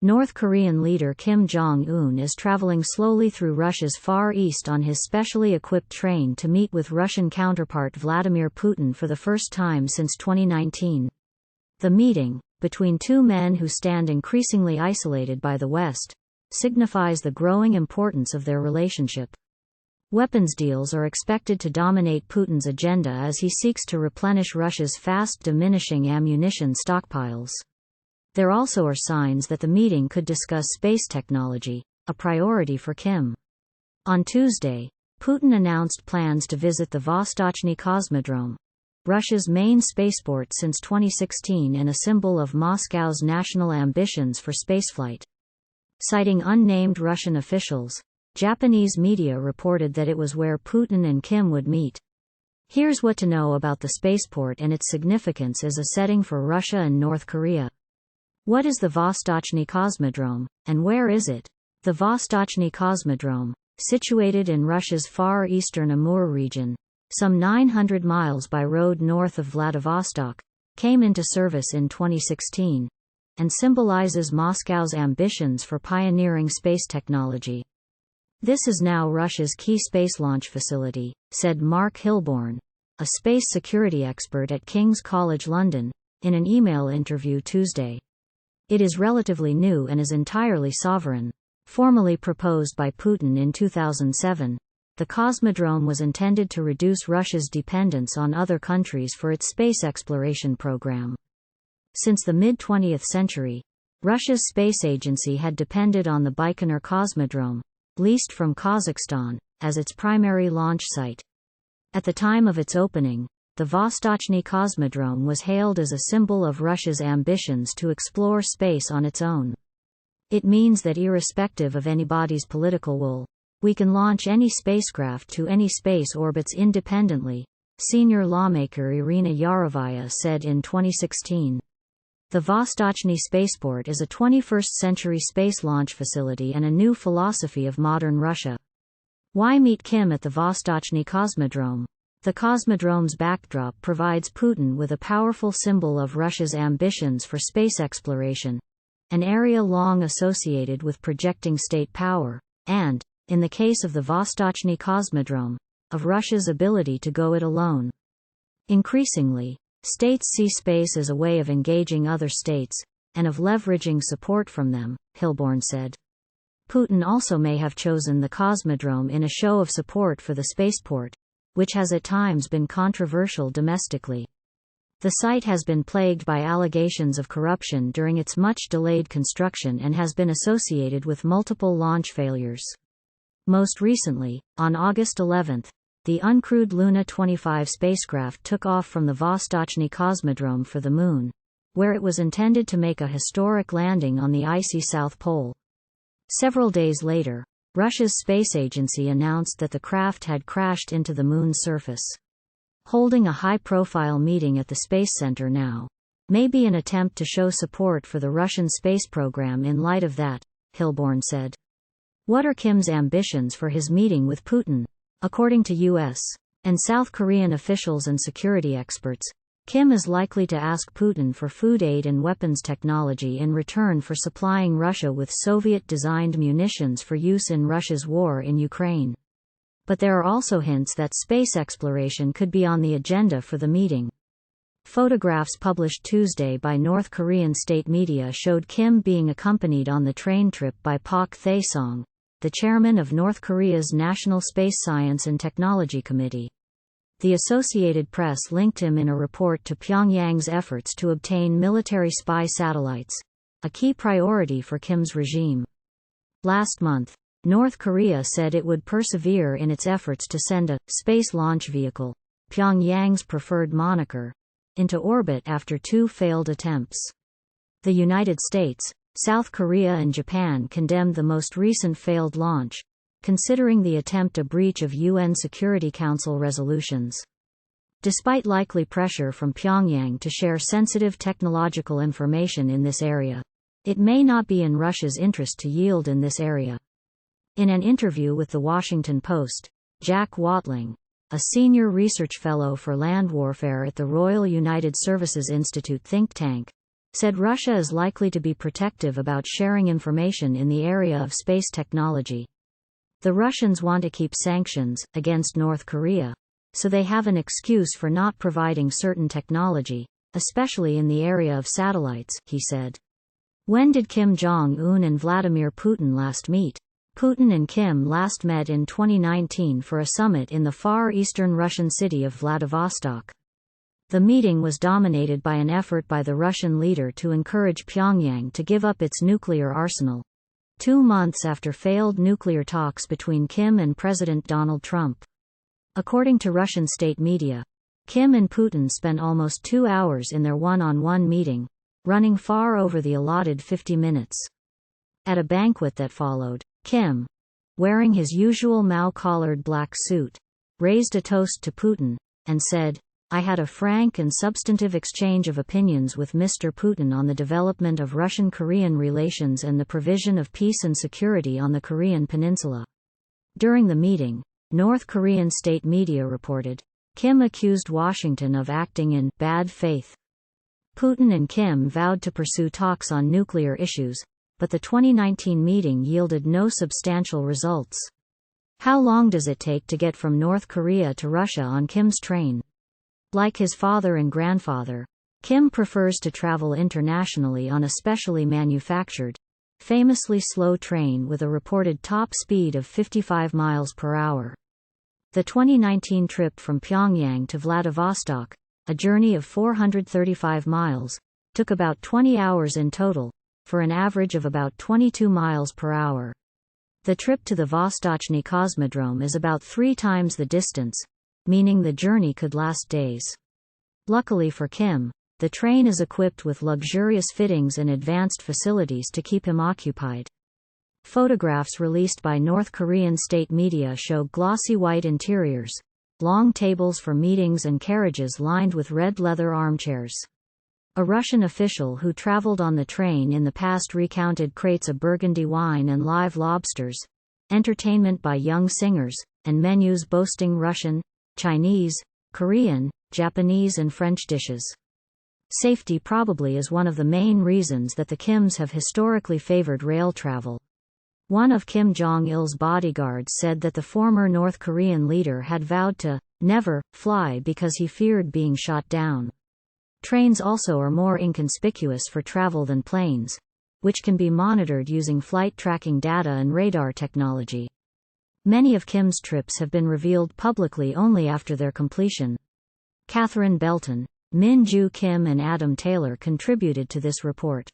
North Korean leader Kim Jong Un is traveling slowly through Russia's Far East on his specially equipped train to meet with Russian counterpart Vladimir Putin for the first time since 2019. The meeting, between two men who stand increasingly isolated by the West, signifies the growing importance of their relationship. Weapons deals are expected to dominate Putin's agenda as he seeks to replenish Russia's fast-diminishing ammunition stockpiles. There also are signs that the meeting could discuss space technology, a priority for Kim. On Tuesday, Putin announced plans to visit the Vostochny Cosmodrome, Russia's main spaceport since 2016 and a symbol of Moscow's national ambitions for spaceflight. Citing unnamed Russian officials, Japanese media reported that it was where Putin and Kim would meet. Here's what to know about the spaceport and its significance as a setting for Russia and North Korea. What is the Vostochny Cosmodrome, and where is it? The Vostochny Cosmodrome, situated in Russia's far eastern Amur region, some 900 miles by road north of Vladivostok, came into service in 2016, and symbolizes Moscow's ambitions for pioneering space technology. This is now Russia's key space launch facility, said Mark Hilborn, a space security expert at King's College London, in an email interview Tuesday. It is relatively new and is entirely sovereign. Formally proposed by Putin in 2007, the Cosmodrome was intended to reduce Russia's dependence on other countries for its space exploration program. Since the mid-20th century, Russia's space agency had depended on the Baikonur Cosmodrome, leased from Kazakhstan, as its primary launch site. At the time of its opening, the Vostochny Cosmodrome was hailed as a symbol of Russia's ambitions to explore space on its own. It means that irrespective of anybody's political will, we can launch any spacecraft to any space orbits independently, senior lawmaker Irina Yarovaya said in 2016. The Vostochny spaceport is a 21st-century space launch facility and a new philosophy of modern Russia. Why meet Kim at the Vostochny Cosmodrome? The Cosmodrome's backdrop provides Putin with a powerful symbol of Russia's ambitions for space exploration, an area long associated with projecting state power, and, in the case of the Vostochny Cosmodrome, of Russia's ability to go it alone. Increasingly, states see space as a way of engaging other states, and of leveraging support from them, Hilborn said. Putin also may have chosen the Cosmodrome in a show of support for the spaceport, which has at times been controversial domestically. The site has been plagued by allegations of corruption during its much-delayed construction and has been associated with multiple launch failures. Most recently, on August 11, the uncrewed Luna 25 spacecraft took off from the Vostochny Cosmodrome for the Moon, where it was intended to make a historic landing on the icy South Pole. Several days later, Russia's space agency announced that the craft had crashed into the Moon's surface. Holding a high-profile meeting at the Space Center now may be an attempt to show support for the Russian space program in light of that, Hilborn said. What are Kim's ambitions for his meeting with Putin? According to U.S. and South Korean officials and security experts, Kim is likely to ask Putin for food aid and weapons technology in return for supplying Russia with Soviet-designed munitions for use in Russia's war in Ukraine. But there are also hints that space exploration could be on the agenda for the meeting. Photographs published Tuesday by North Korean state media showed Kim being accompanied on the train trip by Pak Thae-song, the chairman of North Korea's National Space Science and Technology Committee. The Associated Press linked him in a report to Pyongyang's efforts to obtain military spy satellites, a key priority for Kim's regime. Last month, North Korea said it would persevere in its efforts to send a space launch vehicle, Pyongyang's preferred moniker, into orbit after two failed attempts. The United States, South Korea and Japan condemned the most recent failed launch, considering the attempt a breach of UN Security Council resolutions. Despite likely pressure from Pyongyang to share sensitive technological information in this area, it may not be in Russia's interest to yield in this area. In an interview with The Washington Post, Jack Watling, a senior research fellow for land warfare at the Royal United Services Institute think tank, said Russia is likely to be protective about sharing information in the area of space technology. The Russians want to keep sanctions against North Korea, so they have an excuse for not providing certain technology, especially in the area of satellites, he said. When did Kim Jong Un and Vladimir Putin last meet? Putin and Kim last met in 2019 for a summit in the far eastern Russian city of Vladivostok. The meeting was dominated by an effort by the Russian leader to encourage Pyongyang to give up its nuclear arsenal, 2 months after failed nuclear talks between Kim and President Donald Trump. According to Russian state media, Kim and Putin spent almost 2 hours in their one-on-one meeting, running far over the allotted 50 minutes. At a banquet that followed, Kim, wearing his usual Mao-collared black suit, raised a toast to Putin, and said, "I had a frank and substantive exchange of opinions with Mr. Putin on the development of Russian-Korean relations and the provision of peace and security on the Korean peninsula." During the meeting, North Korean state media reported, Kim accused Washington of acting in bad faith. Putin and Kim vowed to pursue talks on nuclear issues, but the 2019 meeting yielded no substantial results. How long does it take to get from North Korea to Russia on Kim's train? Like his father and grandfather, Kim prefers to travel internationally on a specially manufactured, famously slow train with a reported top speed of 55 miles per hour. The 2019 trip from Pyongyang to Vladivostok, a journey of 435 miles, took about 20 hours in total, for an average of about 22 miles per hour. The trip to the Vostochny Cosmodrome is about 3 times the distance, meaning the journey could last days. Luckily for Kim, the train is equipped with luxurious fittings and advanced facilities to keep him occupied. Photographs released by North Korean state media show glossy white interiors, long tables for meetings and carriages lined with red leather armchairs. A Russian official who traveled on the train in the past recounted crates of Burgundy wine and live lobsters, entertainment by young singers, and menus boasting Russian, Chinese, Korean, Japanese and French dishes. Safety probably is one of the main reasons that the Kims have historically favored rail travel. One of Kim Jong-il's bodyguards said that the former North Korean leader had vowed to never fly because he feared being shot down. Trains also are more inconspicuous for travel than planes, which can be monitored using flight tracking data and radar technology. Many of Kim's trips have been revealed publicly only after their completion. Catherine Belton, Min Joo Kim and Adam Taylor contributed to this report.